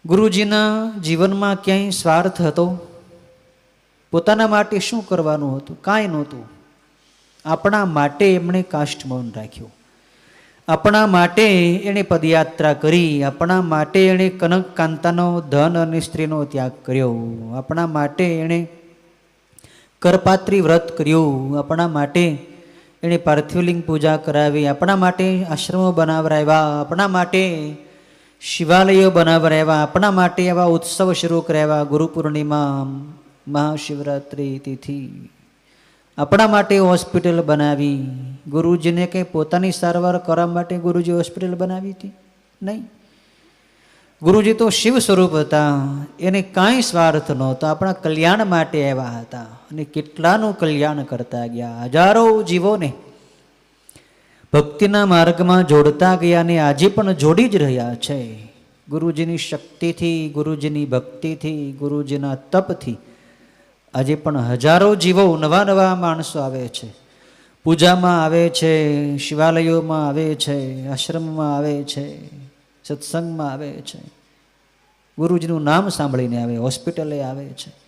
ગુરુજીના જીવનમાં ક્યાંય સ્વાર્થ હતો? પોતાના માટે શું કરવાનું હતું? કાંઈ નહોતું. આપણા માટે એમણે કાષ્ઠમૌન રાખ્યું. આપણા માટે એણે પદયાત્રા કરી. આપણા માટે એણે કનક કાંતાનો ધન અને સ્ત્રીનો ત્યાગ કર્યો. આપણા માટે એણે કરપાત્રી વ્રત કર્યું. આપણા માટે એણે પાર્થિવલિંગ પૂજા કરાવી. આપણા માટે આશ્રમો બનાવરાવ્યા. આપણા માટે શિવાલયો બનાવરાવ્યા. આપણા માટે એવા ઉત્સવ શરૂ કરાવ્યા. ગુરુ પૂર્ણિમા, મહાશિવરાત્રિ તિથિ. આપણા માટે હોસ્પિટલ બનાવી. ગુરુજીને કંઈ પોતાની સારવાર કરવા માટે ગુરુજી હોસ્પિટલ બનાવી હતી? નહીં. ગુરુજી તો શિવ સ્વરૂપ હતા. એને કાંઈ સ્વાર્થ નહોતો. આપણા કલ્યાણ માટે આવ્યા હતા અને કેટલાનું કલ્યાણ કરતા ગયા. હજારો જીવોને ભક્તિના માર્ગમાં જોડતા ગયા અને આજે પણ જોડી જ રહ્યા છે. ગુરુજીની શક્તિથી, ગુરુજીની ભક્તિથી, ગુરુજીના તપથી આજે પણ હજારો જીવો, નવા નવા માણસો આવે છે, પૂજામાં આવે છે, શિવાલયોમાં આવે છે, આશ્રમમાં આવે છે, સત્સંગમાં આવે છે, ગુરુજીનું નામ સાંભળીને આવે, હોસ્પિટલે આવે છે.